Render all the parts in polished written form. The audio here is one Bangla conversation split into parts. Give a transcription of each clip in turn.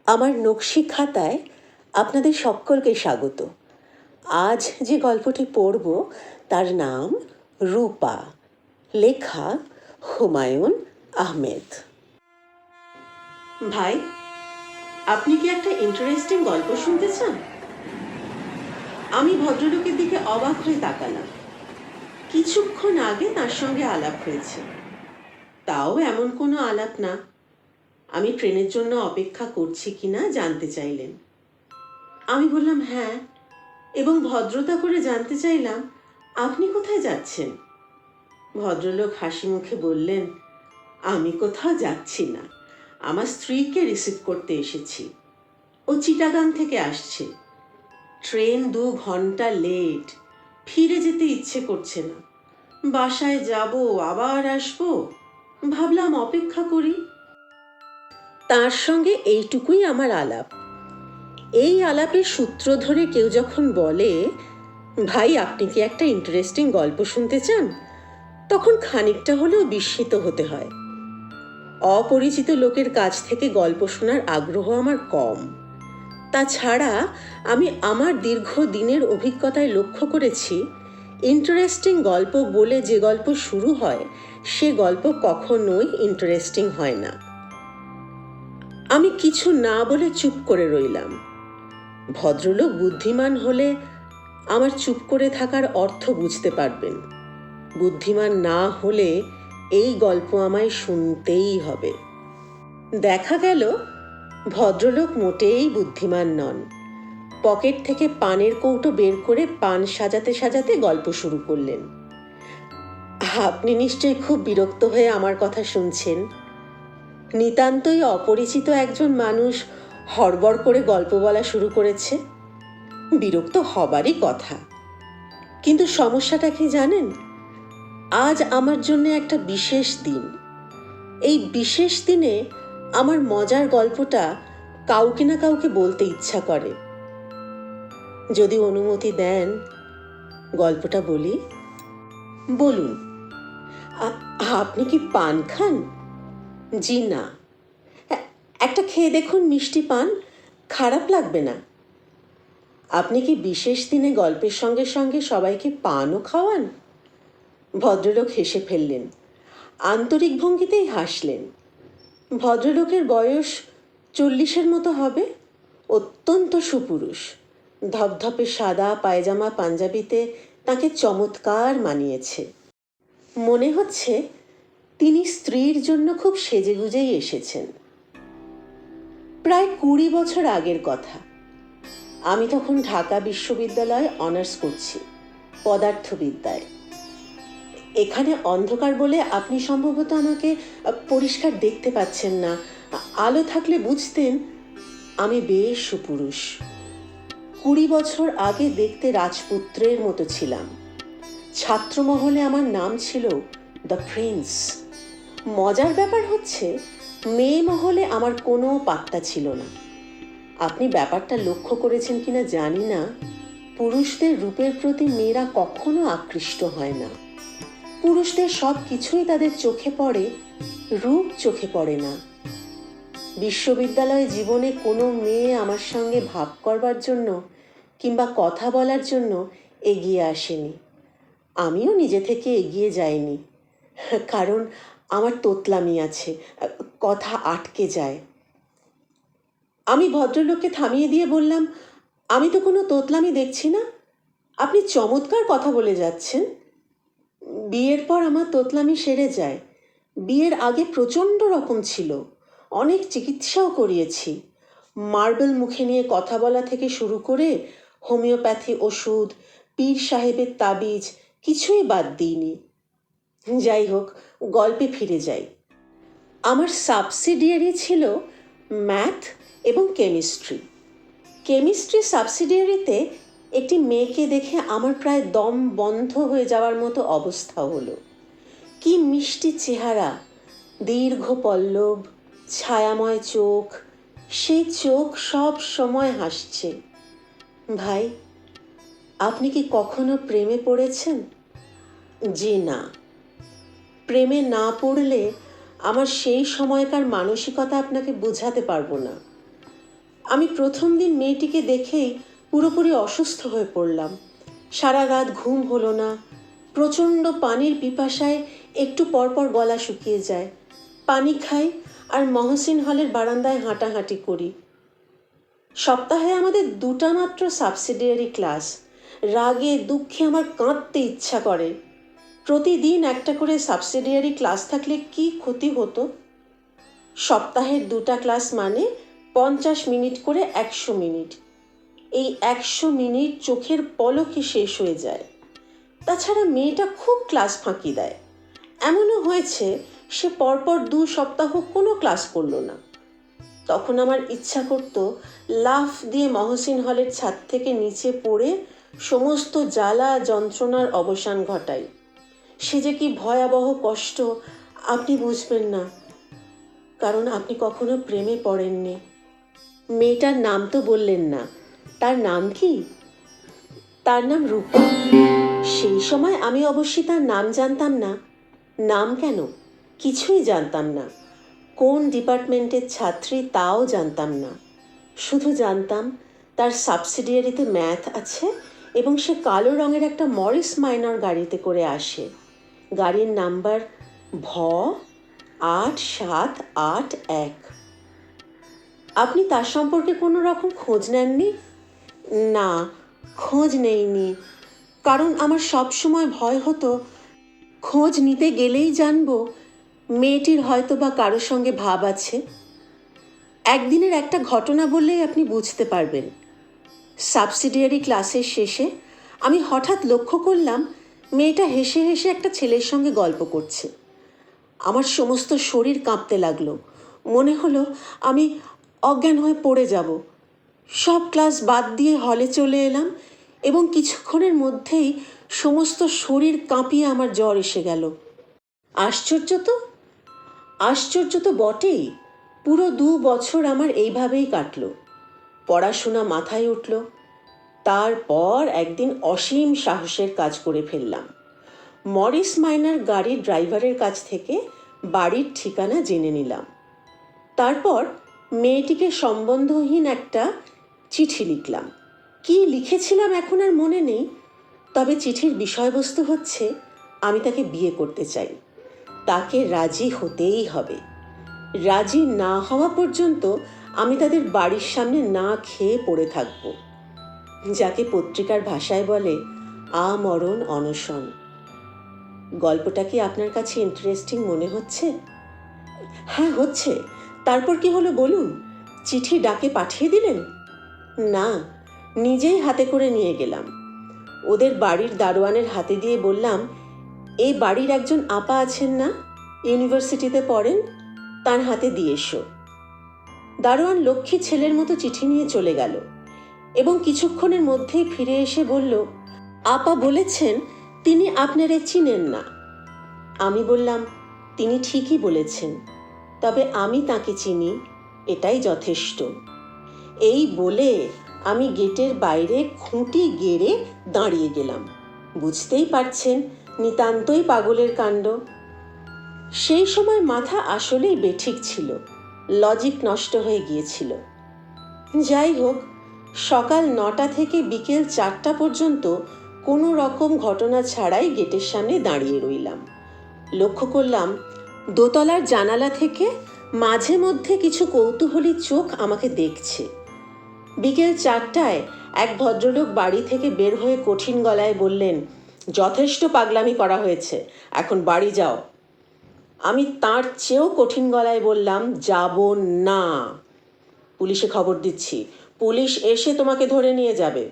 আমার নকশি খাতায় আপনাদের সকলকে স্বাগত। আজ যে গল্পটি পড়ব তার নাম রূপা, লেখা হুমায়ুন আহমেদ। ভাই, আপনি কি একটা ইন্টারেস্টিং গল্প শুনতে চান? আমি ভদ্রলোকের দিকে অবাক হয়ে তাকালাম। কিছুক্ষণ আগে তার সঙ্গে আলাপ হয়েছে, তাও এমন কোনো আলাপ না। আমি ট্রেনের জন্য অপেক্ষা করছি কিনা জানতে চাইলেন। আমি বললাম হ্যাঁ, এবং ভদ্রতা করে জানতে চাইলাম আপনি কোথায় যাচ্ছেন। ভদ্রলোক হাসি মুখে বললেন, আমি কোথাও যাচ্ছি না, আমার স্ত্রীকে রিসিভ করতে এসেছি। ও চিটাগাং থেকে আসছে। ট্রেন 2 ঘন্টা লেট, ফিরে যেতে ইচ্ছে করছে না। বাসায় যাব, আবার আসবো, ভাবলাম অপেক্ষা করি। তার সঙ্গে এইটুকুই আমার আলাপ। এই আলাপের সূত্র ধরে কেউ যখন বলে, ভাই আপনি কি একটা ইন্টারেস্টিং গল্প শুনতে চান, তখন খানিকটা হলেও বিস্মিত হতে হয়। অপরিচিত লোকের কাছ থেকে গল্প শোনার আগ্রহ আমার কম। তাছাড়া আমি আমার দীর্ঘ দিনের অভিজ্ঞতায় লক্ষ্য করেছি, ইন্টারেস্টিং গল্প বলে যে গল্প শুরু হয় সে গল্প কখনোই ইন্টারেস্টিং হয় না। আমি কিছু না বলে চুপ করে রইলাম। ভদ্রলোক বুদ্ধিমান হলে আমার চুপ করে থাকার অর্থ বুঝতে পারবেন। বুদ্ধিমান না হলে এই গল্প আমায় শুনতেই হবে। দেখা গেল ভদ্রলোক মোটেই বুদ্ধিমান নন। পকেট থেকে পানের কৌটো বের করে পান সাজাতে সাজাতে গল্প শুরু করলেন। আপনি নিশ্চয়ই খুব বিরক্ত হয়ে আমার কথা শুনছেন। নিতান্তই অপরিচিত একজন মানুষ হড়বড় করে গল্প বলা শুরু করেছে। বিরক্ত হবারই কথা, কিন্তু সমস্যাটা কি জানেন? আজ আমার জন্য একটা বিশেষ দিন। এই বিশেষ দিনে আমার মজার গল্পটা কাউকে না কাউকে বলতে ইচ্ছা করে। যদি অনুমতি দেন গল্পটা বলি। বলুন। আপনি কি পান খান? জি না। একটা খেয়ে দেখুন, মিষ্টি পান, খারাপ লাগবে না। আপনি কি বিশেষ দিনে গল্পের সঙ্গে সঙ্গে সবাইকে পানও খাওয়ান? ভদ্রলোক হেসে ফেললেন, আন্তরিক ভঙ্গিতেই হাসলেন। ভদ্রলোকের বয়স 40-এর মতো হবে। অত্যন্ত সুপুরুষ। ধপধপে সাদা পায়জামা পাঞ্জাবিতে তাকে চমৎকার মানিয়েছে। মনে হচ্ছে তিনি স্ত্রীর জন্য খুব সেজেগুজেই এসেছেন। প্রায় 20 বছর আগের কথা। আমি তখন ঢাকা বিশ্ববিদ্যালয়ে অনার্স করছি, পদার্থবিদ্যায়। এখানে অন্ধকার বলে আপনি সম্ভবত আমাকে পরিষ্কার দেখতে পাচ্ছেন না। আলো থাকলে বুঝতেন আমি বেশ সুপুরুষ। 20 বছর আগে দেখতে রাজপুত্রের মতো ছিলাম। ছাত্রমহলে আমার নাম ছিল দ্য প্রিন্স। মজার ব্যাপার হচ্ছে, মেয়ে মহলে আমার কোনো পাত্তা ছিল না। আপনি ব্যাপারটা লক্ষ্য করেছেন কিনা জানি না, পুরুষদের রূপের প্রতি মেয়েরা কখনো আকৃষ্ট হয় না। পুরুষদের সব কিছুই তাদের চোখে পড়ে, রূপ চোখে পড়ে না। বিশ্ববিদ্যালয় জীবনে কোনো মেয়ে আমার সঙ্গে ভাব করবার জন্য কিংবা কথা বলার জন্য এগিয়ে আসেনি। আমিও নিজে থেকে এগিয়ে যাইনি, কারণ আমার তোতলামি আছে, কথা আটকে যায়। আমি ভদ্রলোককে থামিয়ে দিয়ে বললাম, আমি তো কোনো তোতলামি দেখছি না, আপনি চমৎকার কথা বলে যাচ্ছেন। বিয়ের পর আমার তোতলামি সেরে যায়। বিয়ের আগে প্রচণ্ড রকম ছিল, অনেক চিকিৎসাও করিয়েছি। মার্বেল মুখে নিয়ে কথা বলা থেকে শুরু করে হোমিওপ্যাথি ওষুধ, পীর সাহেবের তাবিজ, কিছুই বাদ দিইনি। যাই হোক, গল্পে ফিরে যাই। আমার সাবসিডিয়ারি ছিল ম্যাথ এবং কেমিস্ট্রি। কেমিস্ট্রি সাবসিডিয়ারিতে একটি মেয়েকে দেখে আমার প্রায় দম বন্ধ হয়ে যাওয়ার মতো অবস্থা হলো। কি মিষ্টি চেহারা, দীর্ঘ পল্লব, ছায়াময় চোখ। সেই চোখ সব সময় হাসছে। ভাই, আপনি কি কখনো প্রেমে পড়েছেন? জি না। প্রেমে না পড়লে আমার সেই সময়কার মানসিকতা আপনাকে বোঝাতে পারবো না। আমি প্রথম দিন মেয়েটিকে দেখেই পুরোপুরি অসুস্থ হয়ে পড়লাম। সারা রাত ঘুম হলো না। প্রচণ্ড পানির পিপাসায় একটু পরপর গলা শুকিয়ে যায়। পানি খাই আর মহসিন হলের বারান্দায় হাঁটাহাঁটি করি। সপ্তাহে আমাদের দুটা মাত্র সাবসিডিয়ারি ক্লাস। রাগে দুঃখে আমার কাঁদতে ইচ্ছা করে। প্রতিদিন একটা করে সাবসিডিয়ারি ক্লাস থাকলে কি ক্ষতি হতো। সপ্তাহের দুটা ক্লাস মানে 50 মিনিট করে 100 মিনিট। এই 100 মিনিট চোখের পলকে শেষ হয়ে যায়। তাছাড়া মেয়েটা খুব ক্লাস ফাঁকি দেয়। এমনও হয়েছে সে পরপর 2 সপ্তাহ কোনো ক্লাস করলো না। তখন আমার ইচ্ছা করতো লাফ দিয়ে মহসিন হলের ছাদ থেকে নিচে পড়ে সমস্ত জ্বালা যন্ত্রণার অবসান ঘটাই। সে যে কি ভয়াবহ কষ্ট আপনি বুঝবেন না, কারণ আপনি কখনো প্রেমে পড়েননি। মেয়েটার নাম তো বললেন না, তার নাম কি? তার নাম রূপা। সেই সময় আমি অবশ্যই তার নাম জানতাম না। নাম কেন, কিছুই জানতাম না। কোন ডিপার্টমেন্টের ছাত্রী তাও জানতাম না। শুধু জানতাম তার সাবসিডিয়ারিতে ম্যাথ আছে এবং সে কালো রঙের একটা মরিস মাইনর গাড়িতে করে আসে। গাড়ির নাম্বার ভ 8781। আপনি তার সম্পর্কে কোনো রকম খোঁজ নেননি? না, খোঁজ নেইনি, কারণ আমার সব সময় ভয় হতো খোঁজ নিতে গেলেই জানবো মেয়েটির হয়তো বা কারোর সঙ্গে ভাব আছে। একদিনের একটা ঘটনা বললেই আপনি বুঝতে পারবেন। সাবসিডিয়ারি ক্লাসের শেষে আমি হঠাৎ লক্ষ্য করলাম মেয়েটা হেসে হেসে একটা ছেলের সঙ্গে গল্প করছে। আমার সমস্ত শরীর কাঁপতে লাগলো। মনে হলো আমি অজ্ঞান হয়ে পড়ে যাব। সব ক্লাস বাদ দিয়ে হলে চলে এলাম এবং কিছুক্ষণের মধ্যেই সমস্ত শরীর কাঁপিয়ে আমার জ্বর এসে গেল। আশ্চর্য তো, আশ্চর্য তো বটেই। পুরো 2 বছর আমার এইভাবেই কাটলো। পড়াশোনা মাথায় উঠল। তারপর একদিন অসীম সাহসের কাজ করে ফেললাম। মরিস মাইনার গাড়ির ড্রাইভারের কাছ থেকে বাড়ির ঠিকানা জেনে নিলাম। তারপর মেয়েটিকে সম্বন্ধহীন একটা চিঠি লিখলাম। কি লিখেছিলাম এখন আর মনে নেই, তবে চিঠির বিষয়বস্তু হচ্ছে আমি তাকে বিয়ে করতে চাই। তাকে রাজি হতেই হবে। রাজি না হওয়া পর্যন্ত আমি তাদের বাড়ির সামনে না খেয়ে পড়ে থাকব, যাকে পত্রিকার ভাষায় বলে আমরণ অনশন। গল্পটা কি আপনার কাছে ইন্টারেস্টিং মনে হচ্ছে? হ্যাঁ হচ্ছে। তারপর কি হলো বলুন? চিঠি ডাকে পাঠিয়ে দিলেন? না, নিজেই হাতে করে নিয়ে গেলাম। ওদের বাড়ির দারোয়ানের হাতে দিয়ে বললাম, এই বাড়ির একজন আপা আছেন না, ইউনিভার্সিটিতে পড়েন, তার হাতে দিয়ে এসো। দারোয়ান লক্ষ্মী ছেলের মতো চিঠি নিয়ে চলে গেল এবং কিছুক্ষণের মধ্যেই ফিরে এসে বলল, আপা বলেছেন তিনি আপনারে চিনেন না। আমি বললাম, তিনি ঠিকই বলেছেন, তবে আমি তাকে চিনি, এটাই যথেষ্ট। এই বলে আমি গেটের বাইরে খুঁটি গেড়ে দাঁড়িয়ে গেলাম। বুঝতেই পারছেন নিতান্তই পাগলের কাণ্ড। সেই সময় মাথা আসলেই বেঠিক ছিল, লজিক নষ্ট হয়ে গিয়েছিল। যাই হোক, সকাল 9টা থেকে বিকেল 4টা পর্যন্ত কোনো রকম ঘটনা ছাড়াই গেটের সামনে দাঁড়িয়ে রইলাম। লক্ষ্য করলাম দোতলার জানালা থেকে মাঝে মধ্যে কিছু কৌতূহলী চোখ আমাকে দেখছে। বিকেল 4টায় এক ভদ্রলোক বাড়ি থেকে বের হয়ে কঠিন গলায় বললেন, যথেষ্ট পাগলামি করা হয়েছে, এখন বাড়ি যাও। আমি তার চেয়েও কঠিন গলায় বললাম, যাব না। পুলিশে খবর দিচ্ছি, পুলিশ এসে তোমাকে ধরে নিয়ে যাবে।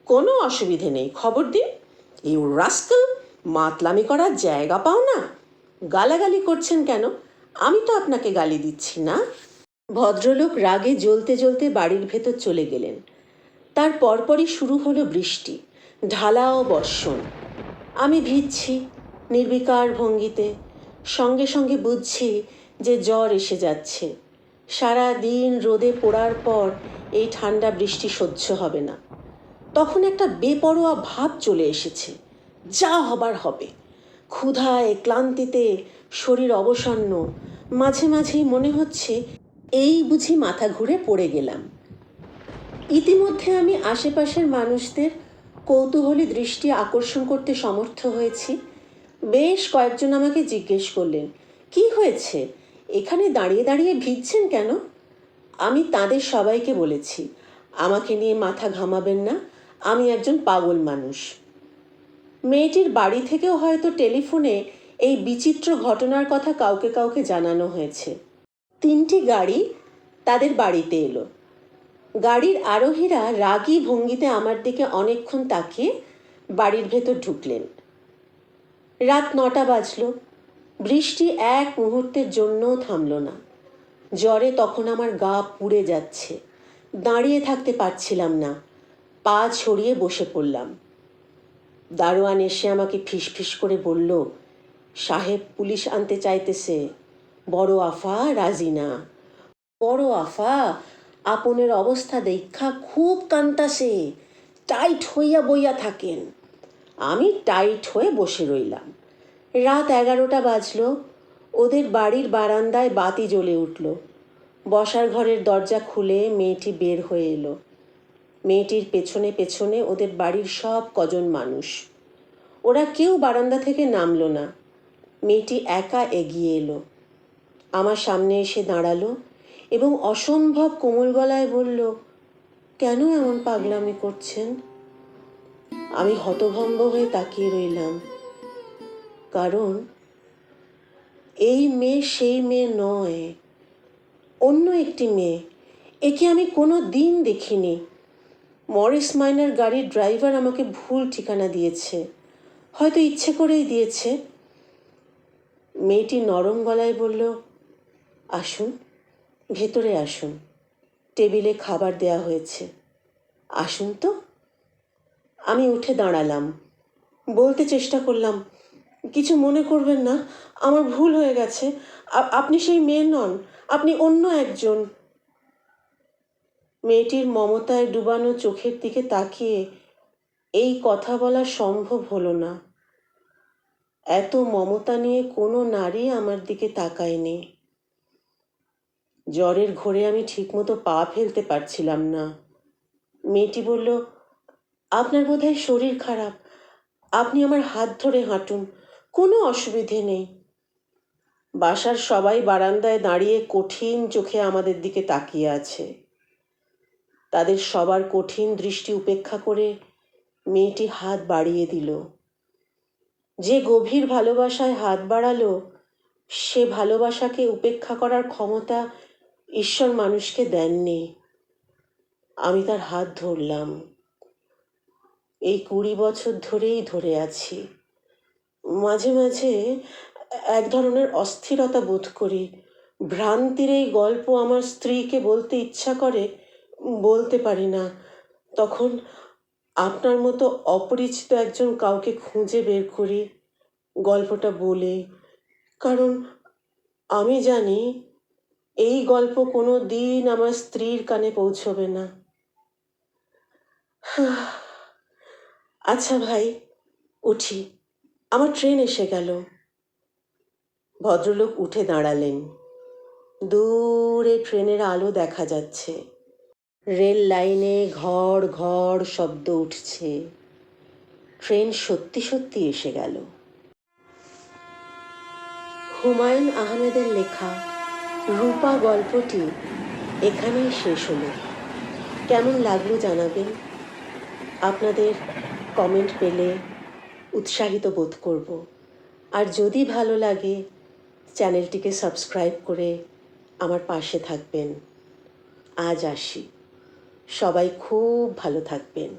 কোনো অসুবিধে নেই, খবর দিন। ইউ রাস্কেল, মাতলামি করার জায়গা পাও না? গালাগালি করছেন কেন? আমি তো আপনাকে গালি দিচ্ছি না। ভদ্রলোক রাগে জ্বলতে জ্বলতে বাড়ির ভেতর চলে গেলেন। তার পরপরই শুরু হলো বৃষ্টি, ঢালাও বর্ষণ। আমি ভিজছি নির্বিকার ভঙ্গিতে, সঙ্গে সঙ্গে বুঝছি যে জ্বর এসে যাচ্ছে। সারা দিন রোদে পোড়ার পর এই ঠান্ডা বৃষ্টি সহ্য হবে না। তখন একটা বেপরোয়া ভাব চলে এসেছে, যা হবার হবে। ক্ষুধায় ক্লান্তিতে শরীর অবসন্ন, মাঝে মাঝেই মনে হচ্ছে এই বুঝি মাথা ঘুরে পড়ে গেলাম। ইতিমধ্যে আমি আশেপাশের মানুষদের কৌতূহলী দৃষ্টি আকর্ষণ করতে সমর্থ হয়েছি। বেশ কয়েকজন আমাকে জিজ্ঞেস করলেন, কি হয়েছে, এখানে দাঁড়িয়ে দাঁড়িয়ে ভিজছেন কেন? আমি তাদের সবাইকে বলেছি, আমাকে নিয়ে মাথা ঘামাবেন না, আমি একজন পাগল মানুষ। মেয়েটির বাড়ি থেকেও হয়তো টেলিফোনে এই বিচিত্র ঘটনার কথা কাউকে কাউকে জানানো হয়েছে। 3টি গাড়ি তাদের বাড়িতে এলো। গাড়ির আরোহীরা রাগী ভঙ্গিতে আমার দিকে অনেকক্ষণ তাকিয়ে বাড়ির ভেতর ঢুকলেন। রাত 9টা বাজল। বৃষ্টি এক মুহূর্তের জন্যও থামল না। জ্বরে তখন আমার গা পুড়ে যাচ্ছে, দাঁড়িয়ে থাকতে পারছিলাম না, পা ছড়িয়ে বসে পড়লাম। দারোয়ান এসে আমাকে ফিসফিস করে বলল, সাহেব পুলিশ আনতে চাইতেছে, বড় আফা রাজি না। বড় আফা আপনের অবস্থা দেখা খুব কান্তাসে, টাইট হইয়া বইয়া থাকেন। আমি টাইট হয়ে বসে রইলাম। রাত 11টা বাজল। ওদের বাড়ির বারান্দায় বাতি জ্বলে উঠল। বসার ঘরের দরজা খুলে মেয়েটি বের হয়ে এলো। মেয়েটির পেছনে পেছনে ওদের বাড়ির সব কজন মানুষ। ওরা কেউ বারান্দা থেকে নামলো না। মেয়েটি একা এগিয়ে এলো, আমার সামনে এসে দাঁড়ালো এবং অসম্ভব কোমল গলায় বলল, কেন এমন পাগলামি করছেন? আমি হতভম্ব হয়ে তাকিয়ে রইলাম, কারণ এই মেয়ে সেই মেয়ে নয়, অন্য একটি মেয়ে। একে আমি কোনো দিন দেখিনি। মরিস মাইনার গাড়ির ড্রাইভার আমাকে ভুল ঠিকানা দিয়েছে, হয়তো ইচ্ছে করেই দিয়েছে। মেয়েটি নরম গলায় বলল, আসুন, ভেতরে আসুন, টেবিলে খাবার দেয়া হয়েছে, আসুন তো। আমি উঠে দাঁড়ালাম, বলতে চেষ্টা করলাম, কিছু মনে করবেন না, আমার ভুল হয়ে গেছে, আপনি সেই মেয়ে নন, আপনি অন্য একজন। মেয়েটির মমতায় ডুবানো চোখের দিকে তাকিয়ে এই কথা বলা সম্ভব হলো না। এত মমতা নিয়ে কোনো নারী আমার দিকে তাকায়নি। জ্বরের ঘোরে আমি ঠিকমতো পা ফেলতে পারছিলাম না। মেয়েটি বলল, আপনার বোধহয় শরীর খারাপ, আপনি আমার হাত ধরে হাঁটুন, কোনো অসুবিধে নেই। বাসার সবাই বারান্দায় দাঁড়িয়ে কঠিন চোখে আমাদের দিকে তাকিয়ে আছে। তাদের সবার কঠিন দৃষ্টি উপেক্ষা করে মেয়েটি হাত বাড়িয়ে দিল। যে গভীর ভালোবাসায় হাত বাড়ালো, সে ভালোবাসাকে উপেক্ষা করার ক্ষমতা ঈশ্বর মানুষকে দেননি। আমি তার হাত ধরলাম। এই 20 বছর ধরেই ধরে আছি। মাঝে মাঝে এক ধরনের অস্থিরতা বোধ করি। ভ্রান্তির এই গল্প আমার স্ত্রীকে বলতে ইচ্ছা করে, বলতে পারি না। তখন আপনার মতো অপরিচিত একজন কাউকে খুঁজে বের করি, গল্পটা বলে, কারণ আমি জানি এই গল্প কোনো দিন আমার স্ত্রীর কানে পৌঁছবে না। আচ্ছা ভাই, উঠি, আমার ট্রেন এসে গেল। ভদ্রলোক উঠে দাঁড়ালেন। দূরে ট্রেনের আলো দেখা যাচ্ছে। রেল লাইনে ঘড় ঘড় শব্দ উঠছে। ট্রেন সত্যি সত্যি এসে গেল। হুমায়ুন আহমেদের লেখা রূপা গল্পটি এখানেই শেষ হলো। কেমন লাগলো জানাবেন। আপনাদের কমেন্ট পেলে উৎসাহিত বোধ করব। আর যদি ভালো লাগে, চ্যানেলটিকে সাবস্ক্রাইব করে আমার পাশে থাকবেন। আজ আসি, সবাই খুব ভালো থাকবেন।